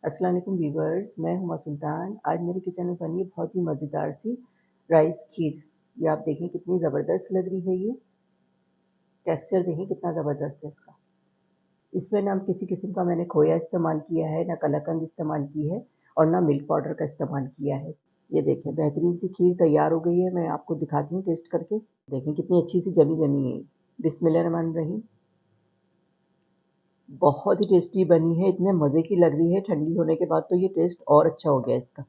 अस्सलाम वालेकुम व्यूअर्स, मैं हुमा सुल्तान। आज मेरे किचन में बनी है बहुत ही मज़ेदार सी राइस खीर। ये आप देखें कितनी ज़बरदस्त लग रही है। ये टेक्सचर देखें कितना ज़बरदस्त है इसका। इसमें ना किसी किस्म का मैंने खोया इस्तेमाल किया है, ना कलाकंद इस्तेमाल की है और ना मिल्क पाउडर का इस्तेमाल किया है। ये देखें बेहतरीन सी खीर तैयार हो गई है। मैं आपको दिखाती हूँ टेस्ट करके। देखें कितनी अच्छी सी जमी जमी है। बिस्मिल्लाहिर्रहमानिर्रहीम। बहुत ही टेस्टी बनी है, इतने मज़े की लग रही है। ठंडी होने के बाद तो ये टेस्ट और अच्छा हो गया इसका।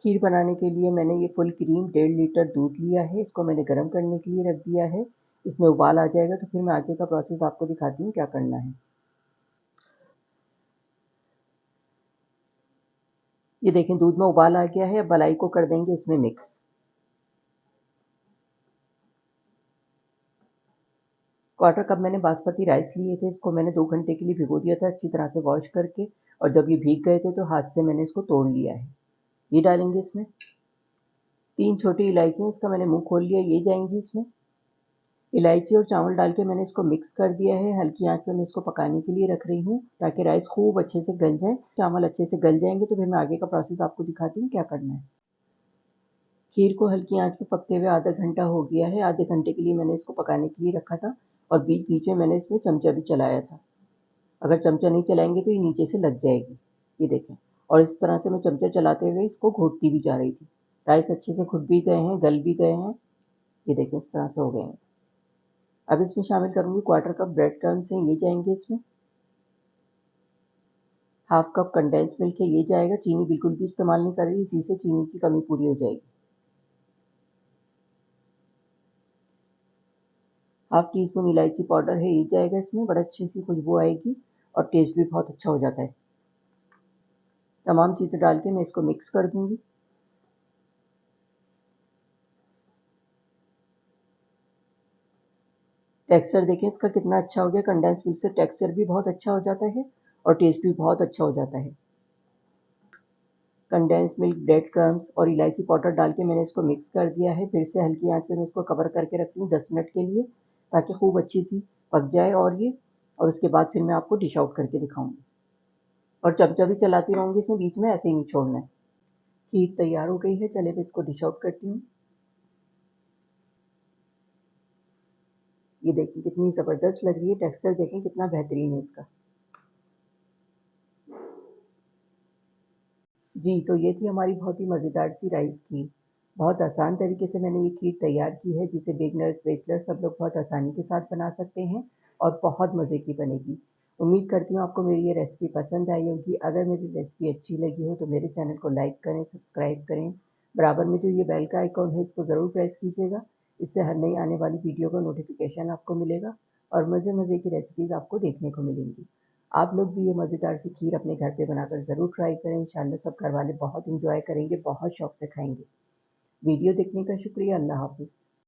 खीर बनाने के लिए मैंने ये फुल क्रीम 1.5 लीटर दूध लिया है। इसको मैंने गर्म करने के लिए रख दिया है। इसमें उबाल आ जाएगा तो फिर मैं आगे का प्रोसेस आपको दिखाती हूँ क्या करना है। ये देखें दूध में उबाल आ गया है। अब मलाई को कर देंगे इसमें मिक्स। क्वार्टर कप मैंने बासमती राइस लिए थे। इसको मैंने 2 घंटे के लिए भिगो दिया था अच्छी तरह से वॉश करके, और जब ये भीग गए थे तो हाथ से मैंने इसको तोड़ लिया है। ये डालेंगे इसमें। 3 छोटी इलायचियाँ, इसका मैंने मुंह खोल लिया, ये जाएंगी इसमें। इलायची और चावल डाल के मैंने इसको मिक्स कर दिया है। हल्की आंच पे मैं इसको पकाने के लिए रख रही हूँ ताकि राइस खूब अच्छे से गल जाए। चावल अच्छे से गल जाएंगे तो फिर मैं आगे का प्रोसेस आपको दिखाती हूँ क्या करना है। खीर को हल्की आंच पे पकते हुए आधा घंटा हो गया है। आधे घंटे के लिए मैंने इसको पकाने के लिए रखा था और बीच बीच में मैंने इसमें चमचा भी चलाया था। अगर चमचा नहीं चलाएंगे तो ये नीचे से लग जाएगी। ये देखें, और इस तरह से मैं चमचा चलाते हुए इसको घोटती भी जा रही थी। राइस अच्छे से घुट भी गए हैं, गल भी गए हैं। ये देखें इस तरह से हो गए हैं। अब इसमें शामिल करूँगी क्वार्टर कप ब्रेड क्रम्स हैं, ये जाएंगे इसमें। हाफ कप कंडेंस मिल्क है, ये जाएगा। चीनी बिल्कुल भी इस्तेमाल नहीं कर रही, इसी से चीनी की कमी पूरी हो जाएगी। हाफ टी स्पून इलायची पाउडर है, ये जाएगा इसमें। बड़ा अच्छी सी खुशबू आएगी और टेस्ट भी बहुत अच्छा हो जाता है। तमाम चीज़ें डाल के मैं इसको मिक्स कर दूंगी। टेक्सचर देखें इसका कितना अच्छा हो गया। कंडेंस मिल्क से टेक्सचर भी बहुत अच्छा हो जाता है और टेस्ट भी बहुत अच्छा हो जाता है। कंडेंस मिल्क, ब्रेड क्रम्स और इलायची पाउडर डाल के मैंने इसको मिक्स कर दिया है। फिर से हल्की आंच पे मैं इसको कवर करके रखती हूँ 10 मिनट के लिए, ताकि खूब अच्छी सी पक जाए और उसके बाद फिर मैं आपको डिश आउट करके दिखाऊंगी। और चमचा भी चलाती रहूंगी इसमें, बीच में ऐसे ही नहीं छोड़ना है। खीर तैयार हो गई है, चले मैं इसको डिश आउट करती हूँ। ये देखिए कितनी ज़बरदस्त लग रही है। टेक्सचर देखें कितना बेहतरीन है इसका। जी, तो ये थी हमारी बहुत ही मज़ेदार सी राइस खीर। बहुत आसान तरीके से मैंने ये खीर तैयार की है, जिसे बिगिनर्स, बैचलर्स सब लोग बहुत आसानी के साथ बना सकते हैं और बहुत मज़े की बनेगी। उम्मीद करती हूँ आपको मेरी ये रेसिपी पसंद आई होगी। अगर मेरी रेसिपी अच्छी लगी हो तो मेरे चैनल को लाइक करें, सब्सक्राइब करें। बराबर में जो ये बेल का आइकॉन है इसको ज़रूर प्रेस कीजिएगा। इससे हर नई आने वाली वीडियो का नोटिफिकेशन आपको मिलेगा और मज़े-मज़े की रेसिपीज़ आपको देखने को मिलेंगी। आप लोग भी ये मज़ेदार सी खीर अपने घर पे बनाकर ज़रूर ट्राई करें। इंशाल्लाह सब घरवाले बहुत एंजॉय करेंगे, बहुत शौक से खाएँगे। वीडियो देखने का शुक्रिया। अल्लाह हाफ़िज़।